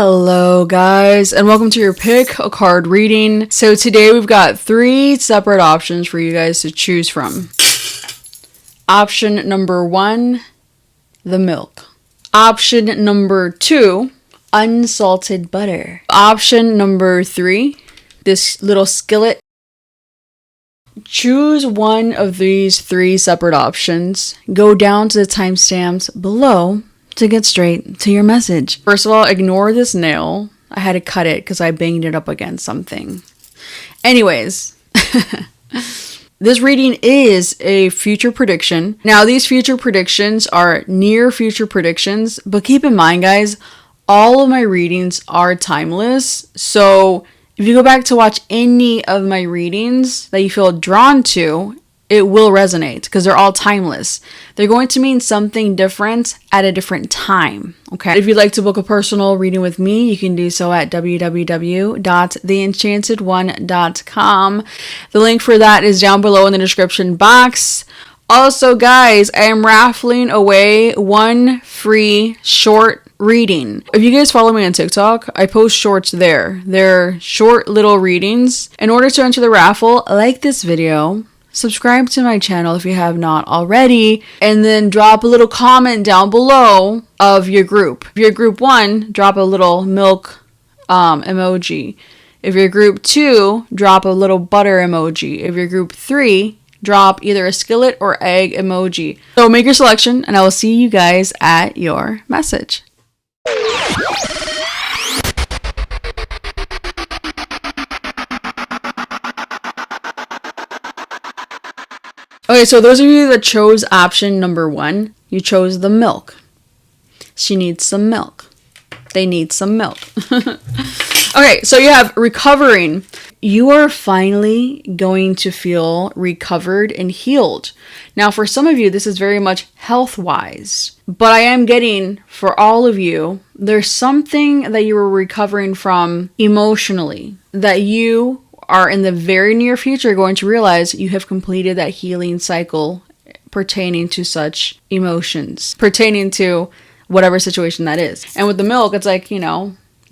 Hello guys, and welcome to your pick a card reading. So today we've got 3 separate options for you guys to choose from. Option number 1, the milk. Option number 2, unsalted butter. Option number 3, this little skillet. Choose one of these 3 separate options. Go down to the timestamps below to get straight to your message. First of all, ignore this nail. I had to cut it because I banged it up against something. Anyways, this reading is a future prediction. Now, these future predictions are near future predictions, but keep in mind, guys, all of my readings are timeless. So if you go back to watch any of my readings that you feel drawn to, it will resonate because they're all timeless. They're going to mean something different at a different time, okay? If you'd like to book a personal reading with me, you can do so at www.theenchantedone.com. The link for that is down below in the description box. Also, guys, I am raffling away 1 free short reading. If you guys follow me on TikTok, I post shorts there. They're short little readings. In order to enter the raffle, like this video, subscribe to my channel if you have not already, and then drop a little comment down below of your group. If you're group 1, drop a little milk emoji. If you're group 2, drop a little butter emoji. If you're group 3, drop either a skillet or egg emoji. So make your selection, and I will see you guys at your message. Okay, so those of you that chose option number 1, you chose the milk. She needs some milk. They need some milk. Okay, so you have recovering. You are finally going to feel recovered and healed. Now, for some of you, this is very much health-wise. But I am getting, for all of you, there's something that you were recovering from emotionally that you are in the very near future going to realize you have completed that healing cycle pertaining to such emotions, pertaining to whatever situation that is. And with the milk, it's like, you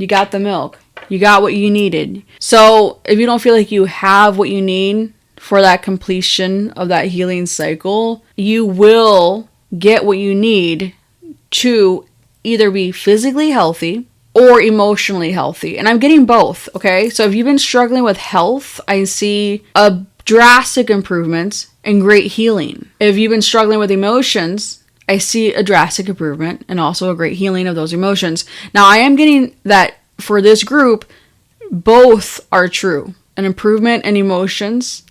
got the milk. You got what you needed. So if you don't feel like you have what you need for that completion of that healing cycle, you will get what you need to either be physically healthy or emotionally healthy. And I'm getting both, okay? So if you've been struggling with health, I see a drastic improvement and great healing. If you've been struggling with emotions, I see a drastic improvement and also a great healing of those emotions. Now, I am getting that for this group, both are true. An improvement in emotions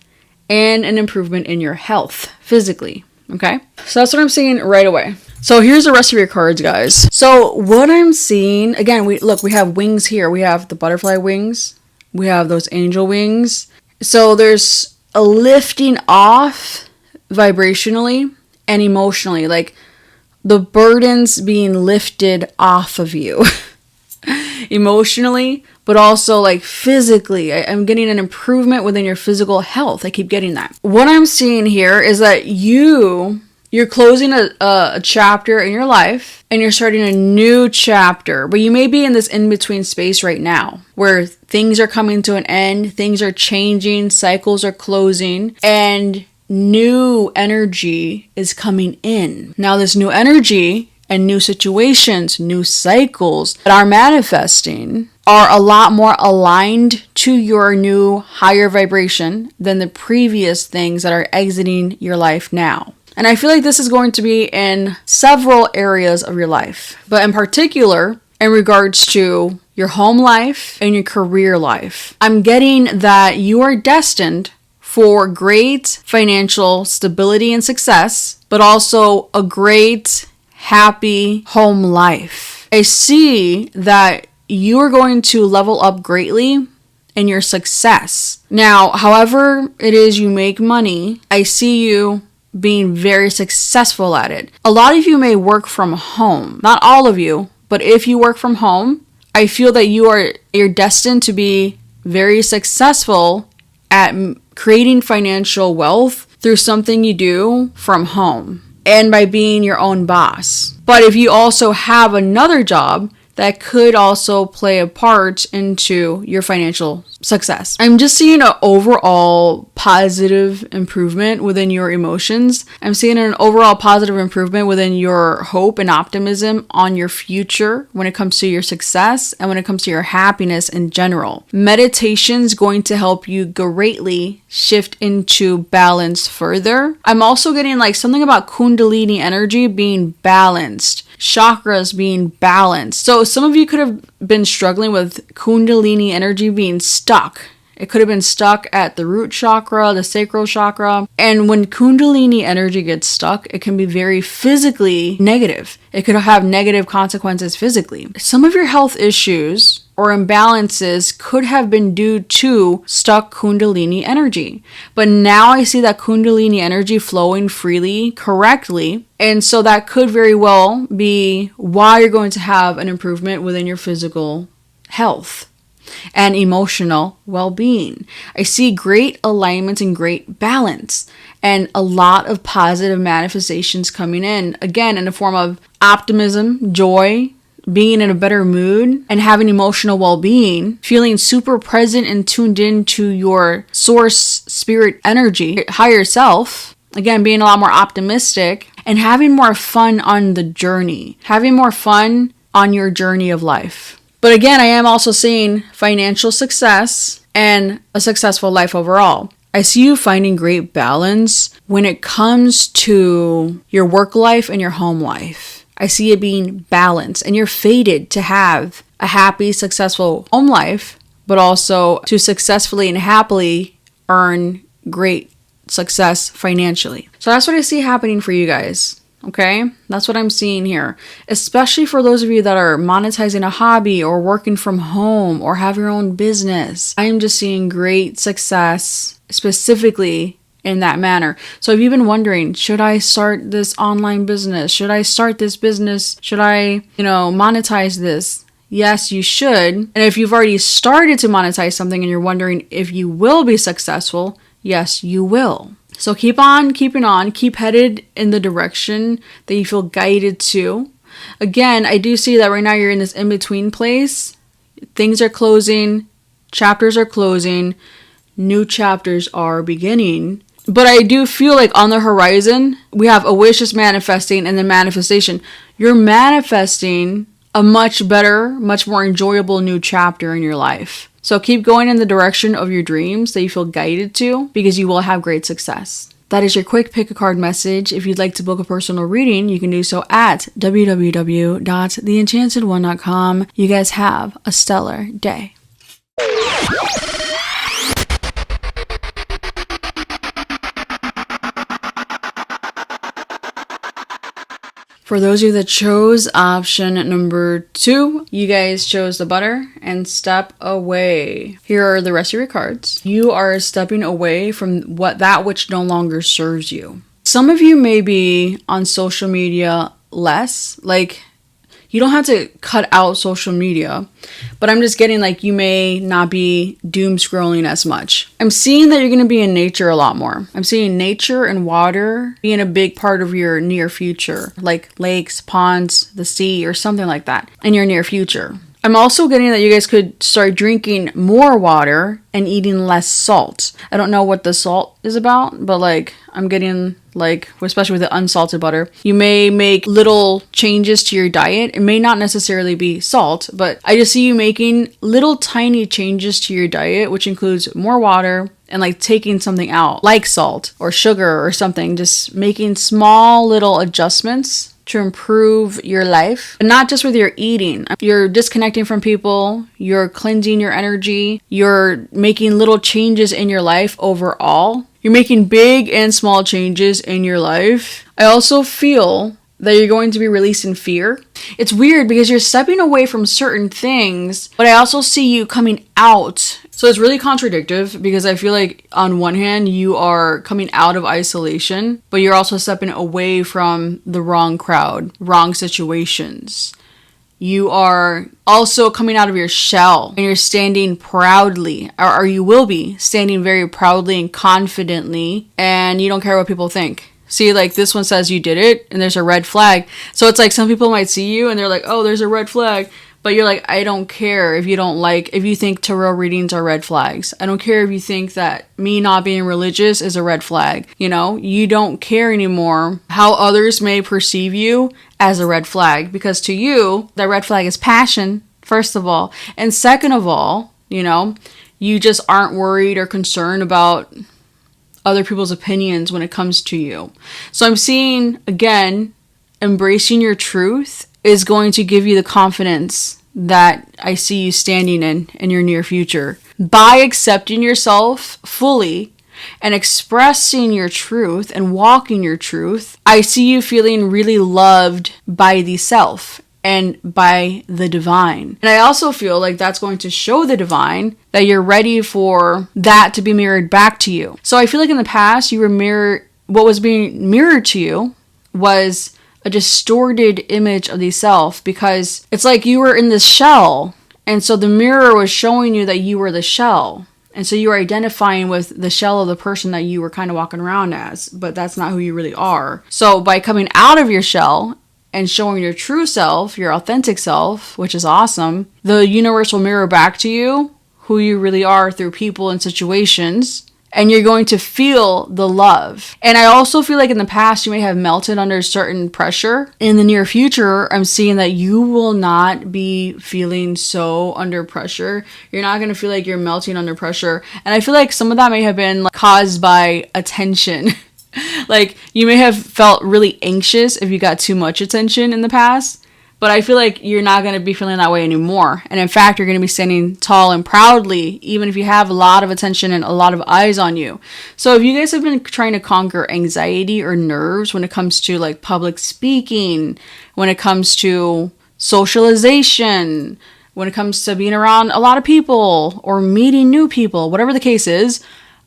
and an improvement in your health physically, okay? So that's what I'm seeing right away. So here's the rest of your cards, guys. So what I'm seeing, again, we have wings here. We have the butterfly wings. We have those angel wings. So there's a lifting off vibrationally and emotionally, like the burdens being lifted off of you emotionally, but also like physically. I'm getting an improvement within your physical health. I keep getting that. What I'm seeing here is that you're closing a chapter in your life and you're starting a new chapter, but you may be in this in-between space right now where things are coming to an end, things are changing, cycles are closing, and new energy is coming in. Now, this new energy and new situations, new cycles that are manifesting are a lot more aligned to your new higher vibration than the previous things that are exiting your life now. And I feel like this is going to be in several areas of your life, but in particular, in regards to your home life and your career life. I'm getting that you are destined for great financial stability and success, but also a great, happy home life. I see that you are going to level up greatly in your success. Now, however it is you make money, I see you being very successful at it. A lot of you may work from home. Not all of you, but if you work from home, I feel that you're destined to be very successful at creating financial wealth through something you do from home and by being your own boss. But if you also have another job that could also play a part into your financial success. I'm just seeing an overall positive improvement within your emotions. I'm seeing an overall positive improvement within your hope and optimism on your future when it comes to your success and when it comes to your happiness in general. Meditation's going to help you greatly shift into balance further. I'm also getting like something about Kundalini energy being balanced, chakras being balanced. So some of you could have been struggling with Kundalini energy being stuck. It could have been stuck at the root chakra, the sacral chakra. And when Kundalini energy gets stuck, it can be very physically negative. It could have negative consequences physically. Some of your health issues or imbalances could have been due to stuck Kundalini energy. But now I see that Kundalini energy flowing freely, correctly. And so that could very well be why you're going to have an improvement within your physical health and emotional well-being. I see great alignment and great balance and a lot of positive manifestations coming in, again, in the form of optimism, joy, being in a better mood, and having emotional well-being, feeling super present and tuned in to your source spirit energy, higher self, again, being a lot more optimistic, and having more fun on the journey, having more fun on your journey of life. But again, I am also seeing financial success and a successful life overall. I see you finding great balance when it comes to your work life and your home life. I see it being balanced, and you're fated to have a happy, successful home life, but also to successfully and happily earn great success financially. So that's what I see happening for you guys. Okay, that's what I'm seeing here, especially for those of you that are monetizing a hobby or working from home or have your own business. I am just seeing great success specifically in that manner. So if you've been wondering, should I start this online business? Should I start this business? Should I, monetize this? Yes, you should. And if you've already started to monetize something and you're wondering if you will be successful, yes, you will. So keep on keeping on, keep headed in the direction that you feel guided to. Again, I do see that right now you're in this in-between place. Things are closing, chapters are closing, new chapters are beginning. But I do feel like on the horizon, we have a wish is manifesting and then manifestation. You're manifesting a much better, much more enjoyable new chapter in your life. So keep going in the direction of your dreams that you feel guided to, because you will have great success. That is your quick pick a card message. If you'd like to book a personal reading, you can do so at www.theenchantedone.com. You guys have a stellar day. For those of you that chose option number 2, you guys chose the butter and step away. Here are the rest of your cards. You are stepping away from that which no longer serves you. Some of you may be on social media less, like you don't have to cut out social media, but I'm just getting like you may not be doom scrolling as much. I'm seeing that you're going to be in nature a lot more. I'm seeing nature and water being a big part of your near future, like lakes, ponds, the sea, or something like that in your near future. I'm also getting that you guys could start drinking more water and eating less salt. I don't know what the salt is about, but like I'm getting like, especially with the unsalted butter, you may make little changes to your diet. It may not necessarily be salt, but I just see you making little tiny changes to your diet, which includes more water and like taking something out like salt or sugar or something, just making small little adjustments to improve your life, but not just with your eating. You're disconnecting from people, you're cleansing your energy, you're making little changes in your life overall. You're making big and small changes in your life. I also feel that you're going to be releasing fear. It's weird because you're stepping away from certain things, but I also see you coming out. So it's really contradictory because I feel like on one hand, you are coming out of isolation, but you're also stepping away from the wrong crowd, wrong situations. You are also coming out of your shell and you're standing proudly, or you will be standing very proudly and confidently, and you don't care what people think. See, like this one says you did it and there's a red flag. So it's like some people might see you and they're like, oh, there's a red flag. But you're like, I don't care if you think tarot readings are red flags. I don't care if you think that me not being religious is a red flag. You know, you don't care anymore how others may perceive you as a red flag, because to you, that red flag is passion, first of all. And second of all, you know, you just aren't worried or concerned about other people's opinions when it comes to you. So I'm seeing, again, embracing your truth is going to give you the confidence that I see you standing in your near future. By accepting yourself fully and expressing your truth and walking your truth, I see you feeling really loved by the self and by the divine. And I also feel like that's going to show the divine that you're ready for that to be mirrored back to you. So I feel like in the past, what was being mirrored to you was a distorted image of the self, because it's like you were in this shell, and so the mirror was showing you that you were the shell, and so you were identifying with the shell of the person that you were kind of walking around as, but that's not who you really are. So by coming out of your shell and showing your true self, your authentic self, which is awesome, the universe will mirror back to you who you really are through people and situations. And you're going to feel the love. And I also feel like in the past, you may have melted under certain pressure. In the near future, I'm seeing that you will not be feeling so under pressure. You're not going to feel like you're melting under pressure. And I feel like some of that may have been caused by attention. Like, you may have felt really anxious if you got too much attention in the past. But I feel like you're not going to be feeling that way anymore. And in fact, you're going to be standing tall and proudly, even if you have a lot of attention and a lot of eyes on you. So if you guys have been trying to conquer anxiety or nerves when it comes to like public speaking, when it comes to socialization, when it comes to being around a lot of people or meeting new people, whatever the case is,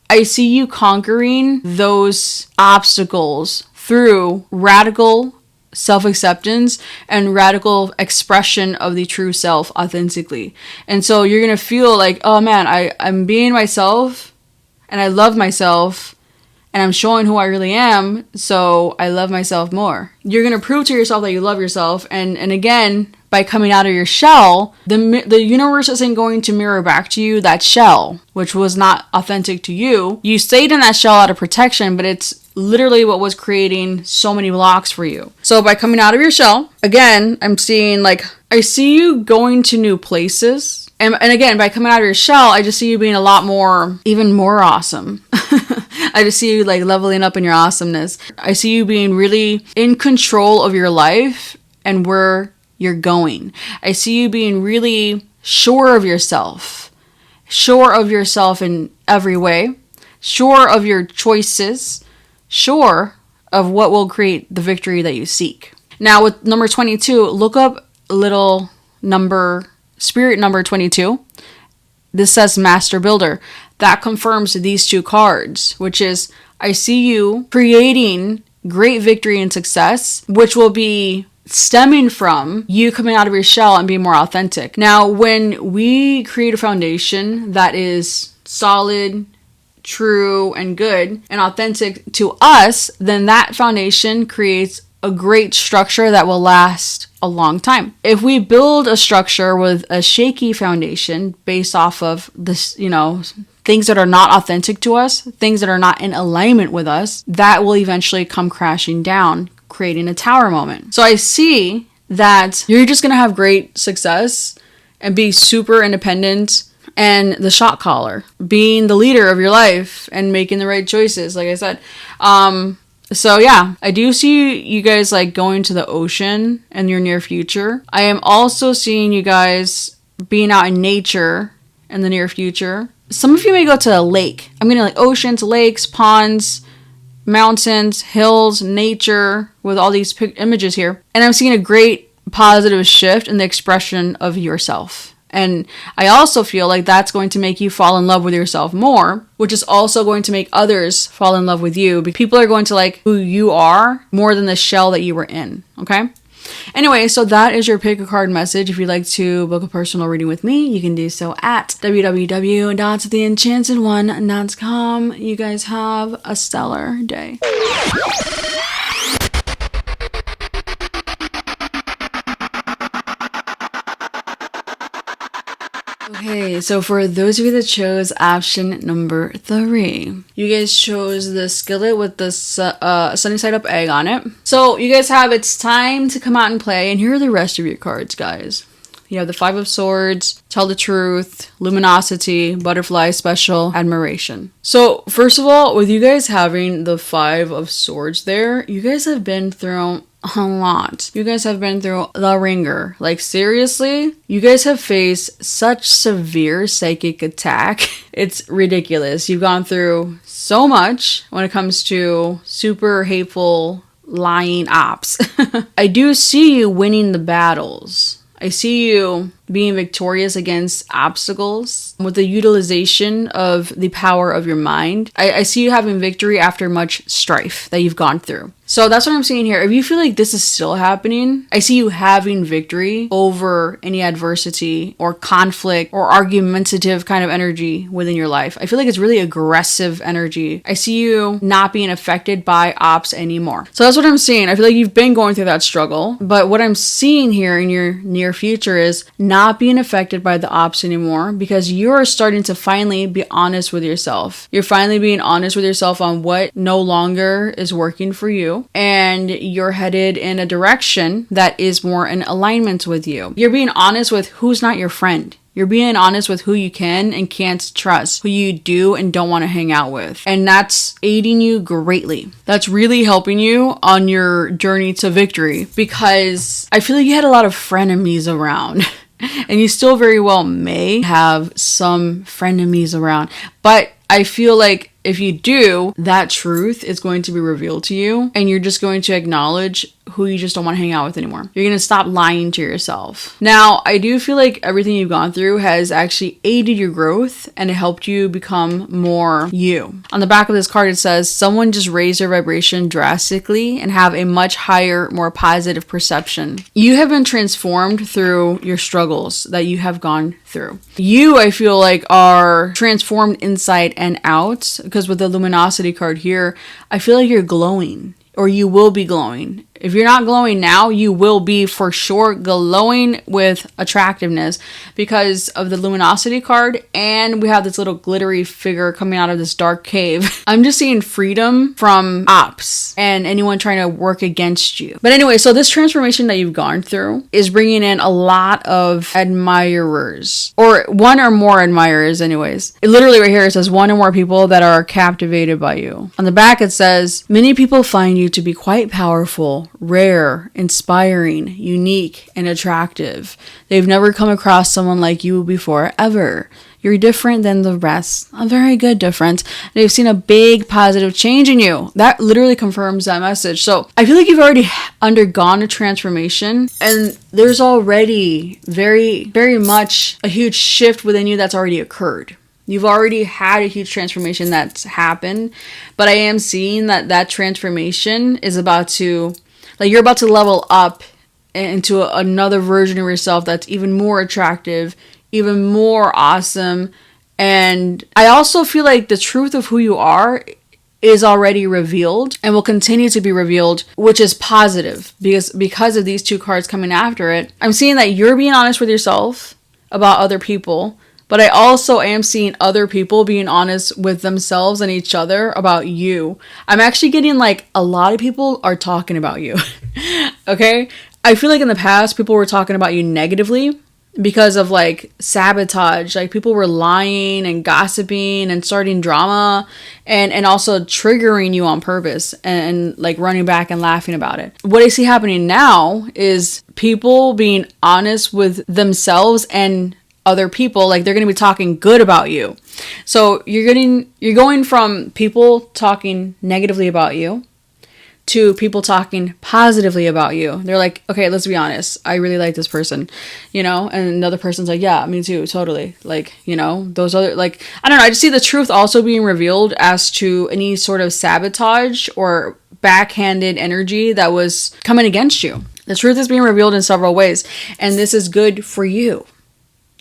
I see you conquering those obstacles through radical self-acceptance and radical expression of the true self authentically. And so you're going to feel like, oh man, I'm being myself and I love myself and I'm showing who I really am, so I love myself more. You're going to prove to yourself that you love yourself, and again, by coming out of your shell, the universe isn't going to mirror back to you that shell, which was not authentic to you. You stayed in that shell out of protection, but it's literally what was creating so many blocks for you. So by coming out of your shell, again, I'm seeing like, I see you going to new places. And again, by coming out of your shell, I just see you being a lot more, even more awesome. I just see you like leveling up in your awesomeness. I see you being really in control of your life and where you're going. I see you being really sure of yourself in every way, sure of your choices, sure of what will create the victory that you seek. Now with number 22, look up little number, spirit number 22. This says Master Builder. That confirms these two cards, which is, I see you creating great victory and success, which will be stemming from you coming out of your shell and being more authentic. Now, when we create a foundation that is solid, true, and good, and authentic to us, then that foundation creates a great structure that will last a long time. If we build a structure with a shaky foundation based off of this, things that are not authentic to us, things that are not in alignment with us, that will eventually come crashing down, creating a tower moment. So I see that you're just going to have great success and be super independent and the shot caller, being the leader of your life and making the right choices, like I said. So yeah, I do see you guys like going to the ocean in your near future. I am also seeing you guys being out in nature in the near future. Some of you may go to a lake. I'm getting like oceans, lakes, ponds, mountains, hills, nature, with all these images here. And I'm seeing a great positive shift in the expression of yourself. And I also feel like that's going to make you fall in love with yourself more, which is also going to make others fall in love with you. People are going to like who you are more than the shell that you were in, okay? Anyway, so that is your pick a card message. If you'd like to book a personal reading with me, you can do so at www.theenchantedone.com. You guys have a stellar day. Okay, so for those of you that chose option number 3, you guys chose the skillet with the sunny side up egg on it. So you guys have it's time to come out and play, and here are the rest of your cards, guys. You have the 5 of Swords, Tell the Truth, Luminosity, Butterfly, Special, Admiration. So first of all, with you guys having the 5 of Swords there, you guys have been through a lot. You guys have been through the ringer. Like, seriously, you guys have faced such severe psychic attack. It's ridiculous. You've gone through so much when it comes to super hateful, lying ops. I do see you winning the battles. I see you being victorious against obstacles with the utilization of the power of your mind. I see you having victory after much strife that you've gone through. So that's what I'm seeing here. If you feel like this is still happening, I see you having victory over any adversity or conflict or argumentative kind of energy within your life. I feel like it's really aggressive energy. I see you not being affected by ops anymore. So that's what I'm seeing. I feel like you've been going through that struggle, but what I'm seeing here in your near future is not being affected by the ops anymore, because you're starting to finally be honest with yourself. You're finally being honest with yourself on what no longer is working for you, and you're headed in a direction that is more in alignment with you. You're being honest with who's not your friend. You're being honest with who you can and can't trust, who you do and don't want to hang out with. And that's aiding you greatly. That's really helping you on your journey to victory, because I feel like you had a lot of frenemies around. And you still very well may have some frenemies around. But I feel like if you do, that truth is going to be revealed to you, and you're just going to acknowledge who you just don't want to hang out with anymore. You're going to stop lying to yourself. Now, I do feel like everything you've gone through has actually aided your growth and it helped you become more you. On the back of this card, it says, someone just raised their vibration drastically and have a much higher, more positive perception. You have been transformed through your struggles that you have gone through. You, I feel like, are transformed inside and out, because with the luminosity card here, I feel like you're glowing, or you will be glowing. If you're not glowing now, you will be for sure glowing with attractiveness because of the luminosity card, and we have this little glittery figure coming out of this dark cave. I'm just seeing freedom from ops and anyone trying to work against you. But anyway, so this transformation that you've gone through is bringing in a lot of admirers, or one or more admirers anyways. It literally right here, it says one or more people that are captivated by you. On the back it says, many people find you to be quite powerful, rare, inspiring, unique, and attractive. They've never come across someone like you before, ever. You're different than the rest. A very good difference. They've seen a big positive change in you. That literally confirms that message. So I feel like you've already undergone a transformation, and there's already very, very much a huge shift within you that's already occurred. You've already had a huge transformation that's happened, but I am seeing that transformation is about to, like, you're about to level up into another version of yourself that's even more attractive, even more awesome. And I also feel like the truth of who you are is already revealed and will continue to be revealed, which is positive because of these two cards coming after it. I'm seeing that you're being honest with yourself about other people, but I also am seeing other people being honest with themselves and each other about you. I'm actually getting like a lot of people are talking about you. Okay? I feel like in the past, people were talking about you negatively because of like sabotage. Like people were lying and gossiping and starting drama and also triggering you on purpose and like running back and laughing about it. What I see happening now is people being honest with themselves and other people. Like they're going to be talking good about you. So you're going from people talking negatively about you to people talking positively about you. They're like, okay, let's be honest, I really like this person, you know? And another person's like, yeah, me too, totally. Like, you know, those other, like, I don't know, I just see the truth also being revealed as to any sort of sabotage or backhanded energy that was coming against you. The truth is being revealed in several ways, and this is good for you.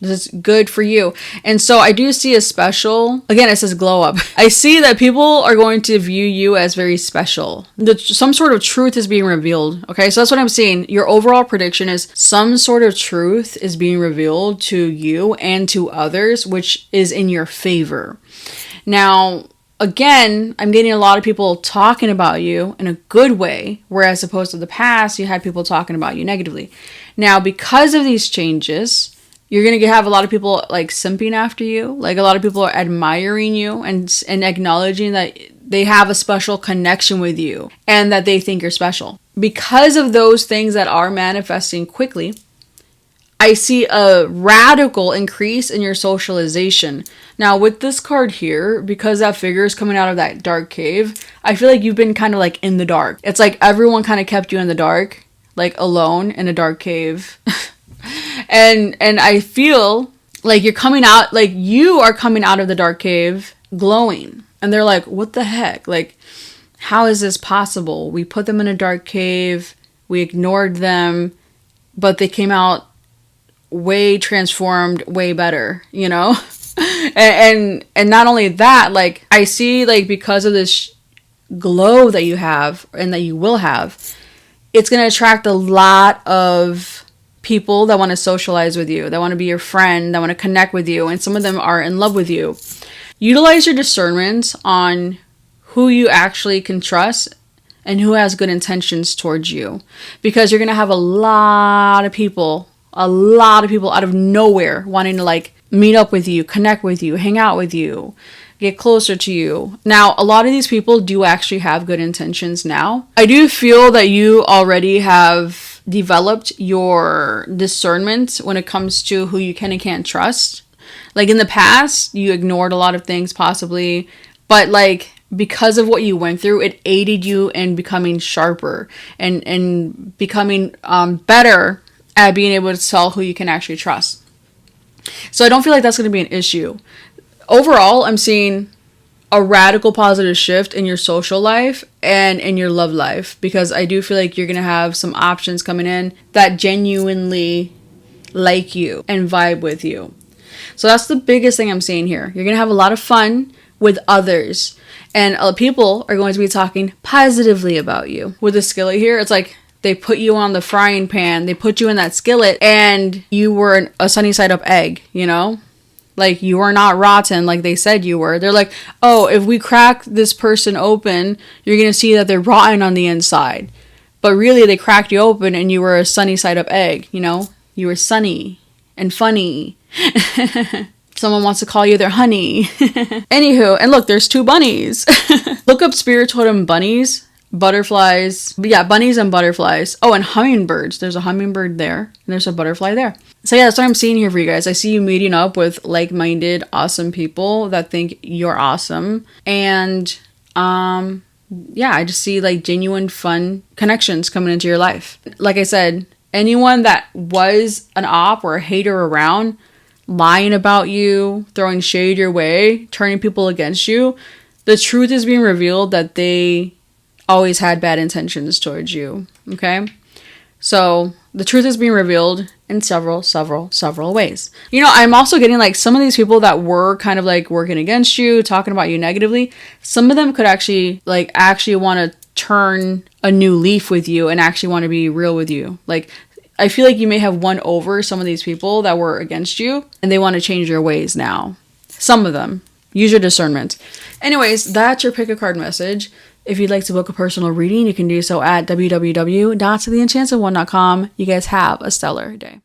This is good for you. And so I do see a special, again, it says glow up. I see that people are going to view you as very special. Some sort of truth is being revealed. Okay, so that's what I'm seeing. Your overall prediction is some sort of truth is being revealed to you and to others, which is in your favor. Now, again, I'm getting a lot of people talking about you in a good way, whereas opposed to the past, you had people talking about you negatively. Now, because of these changes, you're going to have a lot of people like simping after you. Like a lot of people are admiring you and acknowledging that they have a special connection with you and that they think you're special. Because of those things that are manifesting quickly, I see a radical increase in your socialization. Now with this card here, because that figure is coming out of that dark cave, I feel like you've been kind of like in the dark. It's like everyone kind of kept you in the dark, like alone in a dark cave. And I feel like you're coming out, like you are coming out of the dark cave glowing. And they're like, what the heck? Like, how is this possible? We put them in a dark cave. We ignored them, but they came out way transformed, way better, you know? and not only that, like I see like because of this glow that you have and that you will have, it's going to attract a lot of people that want to socialize with you, that want to be your friend, that want to connect with you, and some of them are in love with you. Utilize your discernment on who you actually can trust and who has good intentions towards you, because you're going to have a lot of people out of nowhere wanting to like meet up with you, connect with you, hang out with you, get closer to you. Now, a lot of these people do actually have good intentions now. I do feel that you already have developed your discernment when it comes to who you can and can't trust. Like in the past, you ignored a lot of things possibly, but like because of what you went through, it aided you in becoming sharper and becoming better at being able to tell who you can actually trust. So I don't feel like that's going to be an issue. Overall, I'm seeing a radical positive shift in your social life and in your love life, because I do feel like you're going to have some options coming in that genuinely like you and vibe with you. So that's the biggest thing I'm seeing here. You're going to have a lot of fun with others, and people are going to be talking positively about you. With the skillet here, it's like they put you on the frying pan, they put you in that skillet, and you were a sunny side up egg, you know? Like, you are not rotten like they said you were. They're like, oh, if we crack this person open, you're going to see that they're rotten on the inside. But really, they cracked you open and you were a sunny side up egg, you know? You were sunny and funny. Someone wants to call you their honey. Anywho, and look, there's 2 bunnies. Look up spirit totem bunnies. Butterflies. Yeah, bunnies and butterflies. Oh, and hummingbirds. There's a hummingbird there, and there's a butterfly there. So yeah, that's what I'm seeing here for you guys. I see you meeting up with like-minded, awesome people that think you're awesome. And yeah, I just see like genuine fun connections coming into your life. Like I said, anyone that was an op or a hater around, lying about you, throwing shade your way, turning people against you, the truth is being revealed that they always had bad intentions towards you. Okay? So the truth is being revealed in several ways. You know, I'm also getting like some of these people that were kind of like working against you, talking about you negatively. Some of them could actually want to turn a new leaf with you and actually want to be real with you. Like, I feel like you may have won over some of these people that were against you and they want to change their ways now. Some of them. Use your discernment. Anyways, that's your pick a card message. If you'd like to book a personal reading, you can do so at www.theenchantedone.com. You guys have a stellar day.